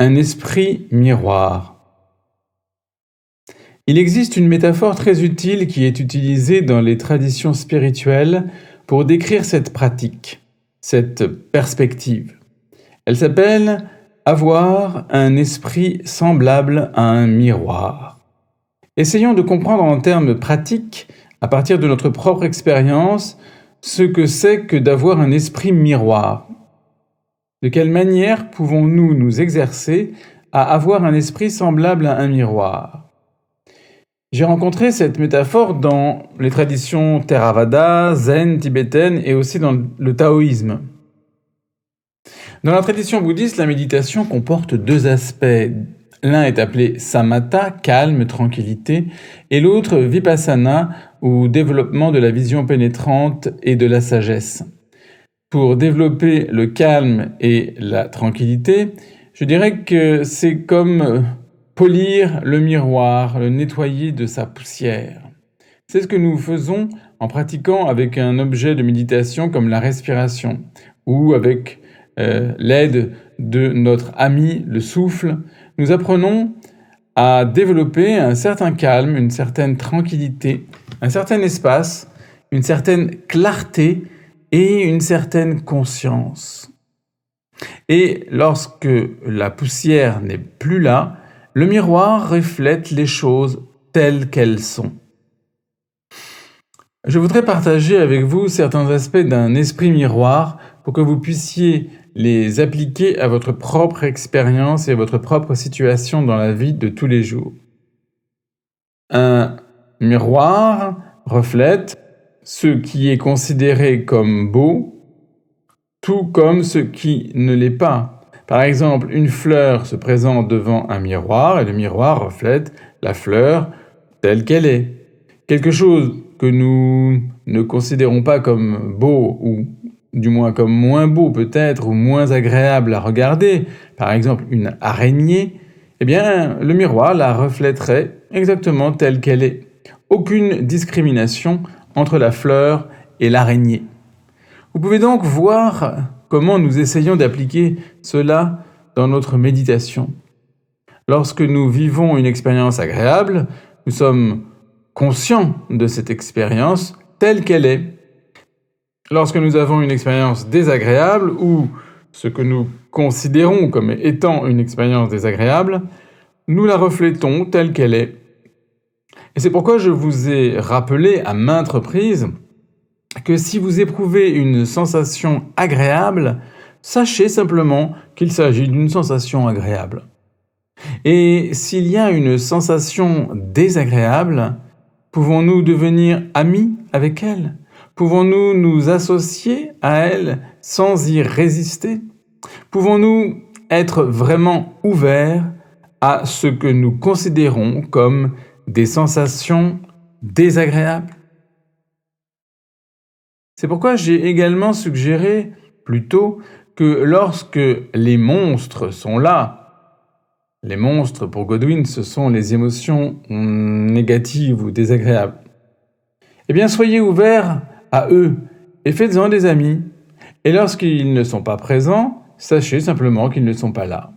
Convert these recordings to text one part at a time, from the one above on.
Un esprit miroir. Il existe une métaphore très utile qui est utilisée dans les traditions spirituelles pour décrire cette pratique, cette perspective. Elle s'appelle « avoir un esprit semblable à un miroir ». Essayons de comprendre en termes pratiques, à partir de notre propre expérience, ce que c'est que d'avoir un esprit miroir. De quelle manière pouvons-nous nous exercer à avoir un esprit semblable à un miroir ? J'ai rencontré cette métaphore dans les traditions Theravada, Zen, tibétaines et aussi dans le taoïsme. Dans la tradition bouddhiste, la méditation comporte deux aspects. L'un est appelé samatha, calme, tranquillité, et l'autre vipassana, ou développement de la vision pénétrante et de la sagesse. Pour développer le calme et la tranquillité, je dirais que c'est comme polir le miroir, le nettoyer de sa poussière. C'est ce que nous faisons en pratiquant avec un objet de méditation comme la respiration ou avec l'aide de notre ami, le souffle. Nous apprenons à développer un certain calme, une certaine tranquillité, un certain espace, une certaine clarté et une certaine conscience. Et lorsque la poussière n'est plus là, le miroir reflète les choses telles qu'elles sont. Je voudrais partager avec vous certains aspects d'un esprit miroir pour que vous puissiez les appliquer à votre propre expérience et à votre propre situation dans la vie de tous les jours. Un miroir reflète ce qui est considéré comme beau, tout comme ce qui ne l'est pas. Par exemple, une fleur se présente devant un miroir et le miroir reflète la fleur telle qu'elle est. Quelque chose que nous ne considérons pas comme beau, ou du moins comme moins beau peut-être, ou moins agréable à regarder, par exemple une araignée, eh bien le miroir la reflèterait exactement telle qu'elle est. Aucune discrimination entre la fleur et l'araignée. Vous pouvez donc voir comment nous essayons d'appliquer cela dans notre méditation. Lorsque nous vivons une expérience agréable, nous sommes conscients de cette expérience telle qu'elle est. Lorsque nous avons une expérience désagréable ou ce que nous considérons comme étant une expérience désagréable, nous la reflétons telle qu'elle est. Et c'est pourquoi je vous ai rappelé à maintes reprises que si vous éprouvez une sensation agréable, sachez simplement qu'il s'agit d'une sensation agréable. Et s'il y a une sensation désagréable, pouvons-nous devenir amis avec elle ? Pouvons-nous nous associer à elle sans y résister ? Pouvons-nous être vraiment ouverts à ce que nous considérons comme des sensations désagréables ? C'est pourquoi j'ai également suggéré plus tôt que lorsque les monstres sont là, les monstres pour Godwin ce sont les émotions négatives ou désagréables, eh bien soyez ouverts à eux et faites-en des amis. Et lorsqu'ils ne sont pas présents, sachez simplement qu'ils ne sont pas là.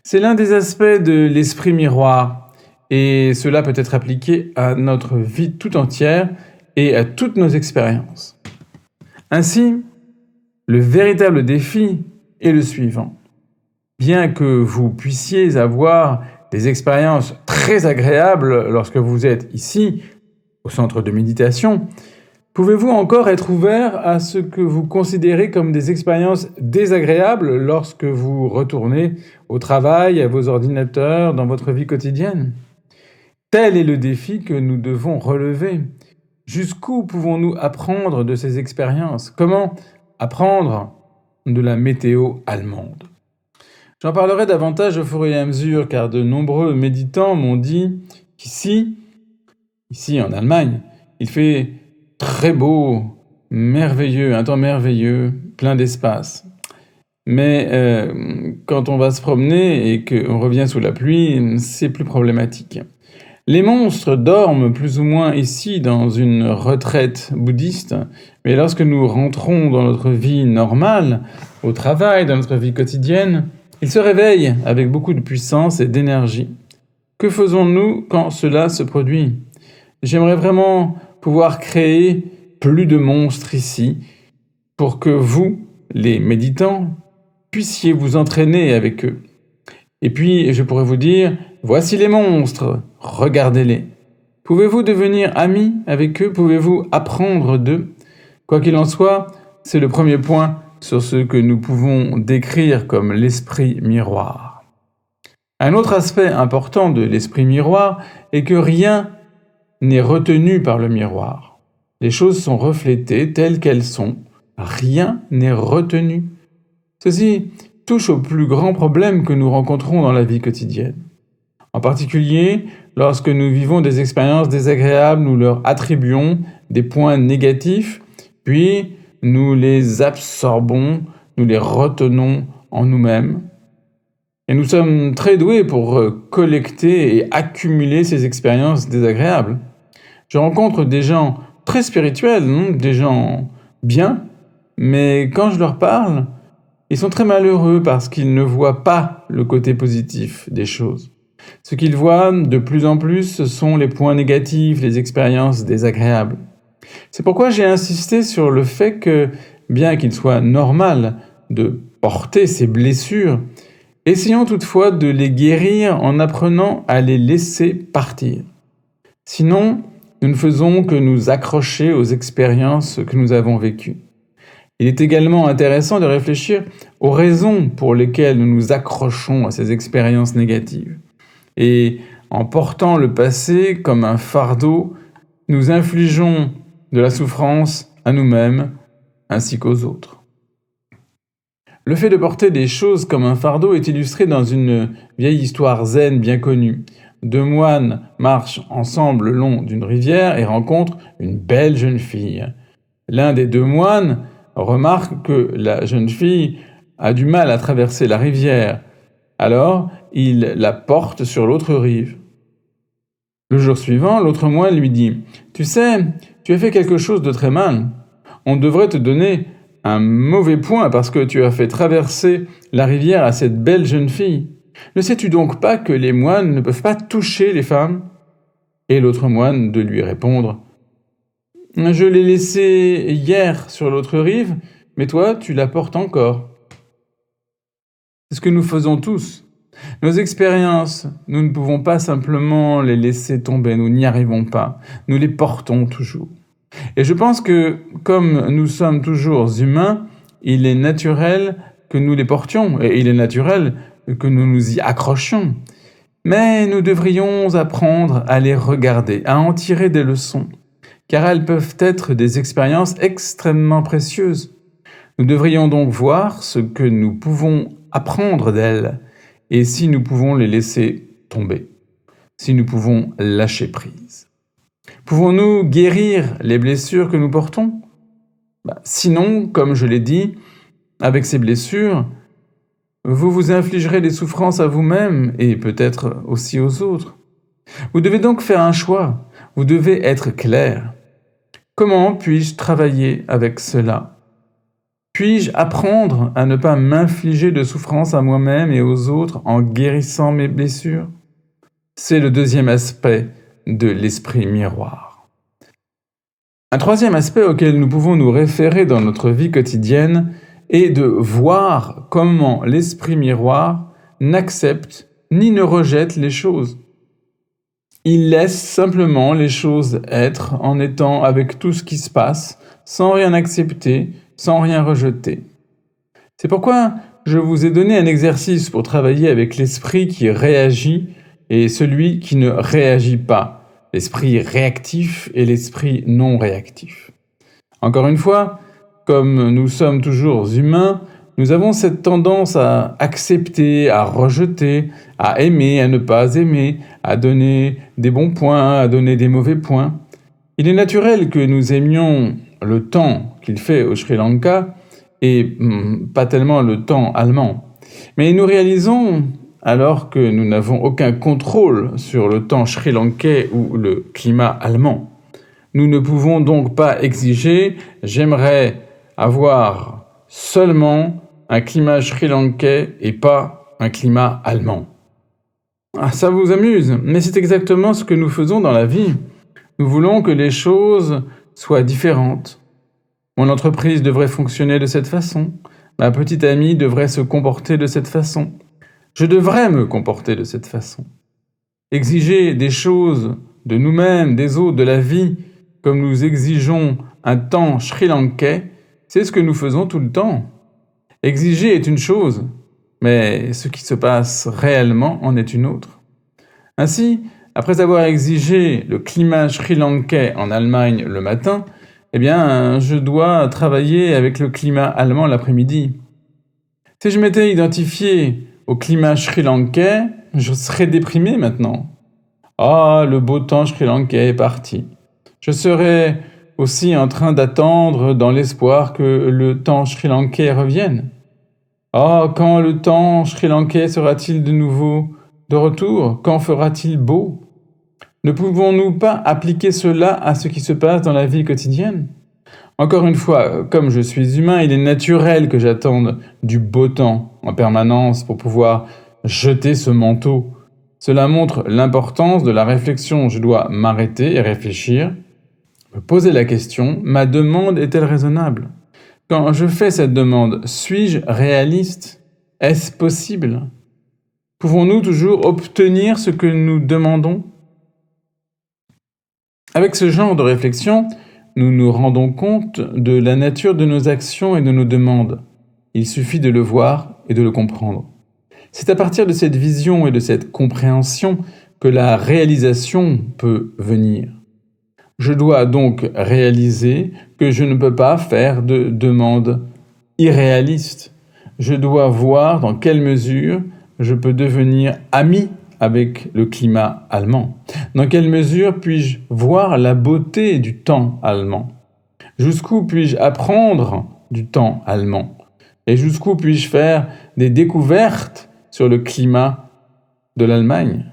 C'est l'un des aspects de l'esprit miroir et cela peut être appliqué à notre vie tout entière et à toutes nos expériences. Ainsi, le véritable défi est le suivant. Bien que vous puissiez avoir des expériences très agréables lorsque vous êtes ici, au centre de méditation, pouvez-vous encore être ouvert à ce que vous considérez comme des expériences désagréables lorsque vous retournez au travail, à vos ordinateurs, dans votre vie quotidienne ? Tel est le défi que nous devons relever. Jusqu'où pouvons-nous apprendre de ces expériences ? Comment apprendre de la météo allemande ? J'en parlerai davantage au fur et à mesure, car de nombreux méditants m'ont dit qu'ici, en Allemagne, il fait très beau, merveilleux, un temps merveilleux, plein d'espace. Mais quand on va se promener et qu'on revient sous la pluie, c'est plus problématique. Les monstres dorment plus ou moins ici dans une retraite bouddhiste, mais lorsque nous rentrons dans notre vie normale, au travail, dans notre vie quotidienne, Il se réveille avec beaucoup de puissance et d'énergie. Que faisons-nous quand cela se produit? J'aimerais vraiment pouvoir créer plus de monstres ici pour que vous, les méditants, puissiez vous entraîner avec eux. Et puis, je pourrais vous dire, voici les monstres, regardez-les. Pouvez-vous devenir amis avec eux? Pouvez-vous apprendre d'eux? Quoi qu'il en soit, c'est le premier point sur ce que nous pouvons décrire comme l'esprit miroir. Un autre aspect important de l'esprit miroir est que rien n'est retenu par le miroir. Les choses sont reflétées telles qu'elles sont. Rien n'est retenu. Ceci touche au plus grand problème que nous rencontrons dans la vie quotidienne. En particulier, lorsque nous vivons des expériences désagréables, nous leur attribuons des points négatifs, puis nous les absorbons, nous les retenons en nous-mêmes. Et nous sommes très doués pour collecter et accumuler ces expériences désagréables. Je rencontre des gens très spirituels, des gens bien, mais quand je leur parle, ils sont très malheureux parce qu'ils ne voient pas le côté positif des choses. Ce qu'ils voient de plus en plus, ce sont les points négatifs, les expériences désagréables. C'est pourquoi j'ai insisté sur le fait que, bien qu'il soit normal de porter ces blessures, essayons toutefois de les guérir en apprenant à les laisser partir. Sinon, nous ne faisons que nous accrocher aux expériences que nous avons vécues. Il est également intéressant de réfléchir aux raisons pour lesquelles nous nous accrochons à ces expériences négatives. Et en portant le passé comme un fardeau, nous infligeons de la souffrance à nous-mêmes ainsi qu'aux autres. Le fait de porter des choses comme un fardeau est illustré dans une vieille histoire zen bien connue. Deux moines marchent ensemble le long d'une rivière et rencontrent une belle jeune fille. L'un des deux moines remarque que la jeune fille a du mal à traverser la rivière. Alors, il la porte sur l'autre rive. Le jour suivant, l'autre moine lui dit « Tu sais, tu as fait quelque chose de très mal. On devrait te donner un mauvais point parce que tu as fait traverser la rivière à cette belle jeune fille. Ne sais-tu donc pas que les moines ne peuvent pas toucher les femmes ?» Et l'autre moine de lui répondre « Je l'ai laissée hier sur l'autre rive, mais toi, tu la portes encore. » C'est ce que nous faisons tous. Nos expériences, nous ne pouvons pas simplement les laisser tomber, nous n'y arrivons pas. Nous les portons toujours. Et je pense que, comme nous sommes toujours humains, il est naturel que nous les portions, et il est naturel que nous nous y accrochions. Mais nous devrions apprendre à les regarder, à en tirer des leçons, car elles peuvent être des expériences extrêmement précieuses. Nous devrions donc voir ce que nous pouvons apprendre d'elles, et si nous pouvons les laisser tomber, si nous pouvons lâcher prise. Pouvons-nous guérir les blessures que nous portons? Sinon, comme je l'ai dit, avec ces blessures, vous vous infligerez des souffrances à vous-même et peut-être aussi aux autres. Vous devez donc faire un choix, vous devez être clair. Comment puis-je travailler avec cela? Puis-je apprendre à ne pas m'infliger de souffrances à moi-même et aux autres en guérissant mes blessures? C'est le deuxième aspect de l'esprit miroir. Un troisième aspect auquel nous pouvons nous référer dans notre vie quotidienne est de voir comment l'esprit miroir n'accepte ni ne rejette les choses. Il laisse simplement les choses être en étant avec tout ce qui se passe, sans rien accepter, sans rien rejeter. C'est pourquoi je vous ai donné un exercice pour travailler avec l'esprit qui réagit et celui qui ne réagit pas, l'esprit réactif et l'esprit non réactif. Encore une fois, comme nous sommes toujours humains, nous avons cette tendance à accepter, à rejeter, à aimer, à ne pas aimer, à donner des bons points, à donner des mauvais points. Il est naturel que nous aimions le temps qu'il fait au Sri Lanka et pas tellement le temps allemand. Mais nous réalisons, alors que nous n'avons aucun contrôle sur le temps sri-lankais ou le climat allemand, nous ne pouvons donc pas exiger « j'aimerais avoir seulement un climat sri-lankais et pas un climat allemand. Ah, ça vous amuse, mais c'est exactement ce que nous faisons dans la vie. Nous voulons que les choses soient différentes. Mon entreprise devrait fonctionner de cette façon. Ma petite amie devrait se comporter de cette façon. Je devrais me comporter de cette façon. Exiger des choses de nous-mêmes, des autres, de la vie, comme nous exigeons un temps sri-lankais, c'est ce que nous faisons tout le temps. Exiger est une chose, mais ce qui se passe réellement en est une autre. Ainsi, après avoir exigé le climat sri-lankais en Allemagne le matin, je dois travailler avec le climat allemand l'après-midi. Si je m'étais identifié au climat sri-lankais, je serais déprimé maintenant. Ah, le beau temps sri-lankais est parti. Je serais aussi en train d'attendre dans l'espoir que le temps sri-lankais revienne. Ah, quand le temps sri-lankais sera-t-il de nouveau de retour? Quand fera-t-il beau? Ne pouvons-nous pas appliquer cela à ce qui se passe dans la vie quotidienne? Encore une fois, comme je suis humain, il est naturel que j'attende du beau temps en permanence pour pouvoir jeter ce manteau. Cela montre l'importance de la réflexion. Je dois m'arrêter et réfléchir, me poser la question, ma demande est-elle raisonnable? Quand je fais cette demande, suis-je réaliste? Est-ce possible? Pouvons-nous toujours obtenir ce que nous demandons? Avec ce genre de réflexion, nous nous rendons compte de la nature de nos actions et de nos demandes. Il suffit de le voir et de le comprendre. C'est à partir de cette vision et de cette compréhension que la réalisation peut venir. Je dois donc réaliser que je ne peux pas faire de demandes irréalistes. Je dois voir dans quelle mesure je peux devenir ami avec le climat allemand. Dans quelle mesure puis-je voir la beauté du temps allemand? Jusqu'où puis-je apprendre du temps allemand? Et jusqu'où puis-je faire des découvertes sur le climat de l'Allemagne?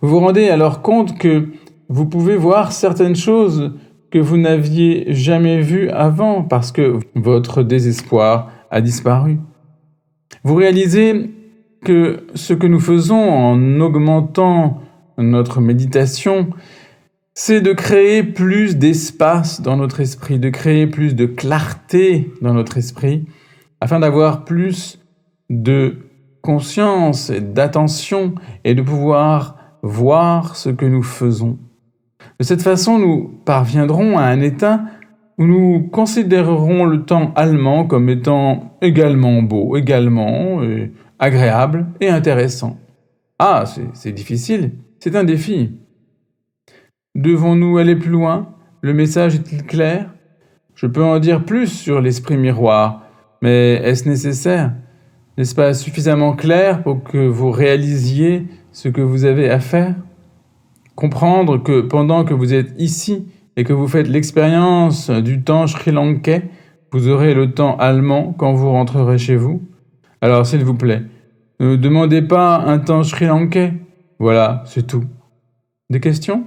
Vous vous rendez alors compte que vous pouvez voir certaines choses que vous n'aviez jamais vues avant parce que votre désespoir a disparu. Vous réalisez que ce que nous faisons en augmentant notre méditation, c'est de créer plus d'espace dans notre esprit, de créer plus de clarté dans notre esprit, afin d'avoir plus de conscience et d'attention et de pouvoir voir ce que nous faisons. De cette façon, nous parviendrons à un état où nous considérerons le temps allemand comme étant également beau, également agréable et intéressant. Ah, c'est difficile, c'est un défi. Devons-nous aller plus loin? Le message est-il clair? Je peux en dire plus sur l'esprit miroir, mais est-ce nécessaire? N'est-ce pas suffisamment clair pour que vous réalisiez ce que vous avez à faire? Comprendre que pendant que vous êtes ici et que vous faites l'expérience du temps sri-lankais, vous aurez le temps allemand quand vous rentrerez chez vous? Alors, s'il vous plaît, ne demandez pas un temps sri-lankais. Voilà, c'est tout. Des questions?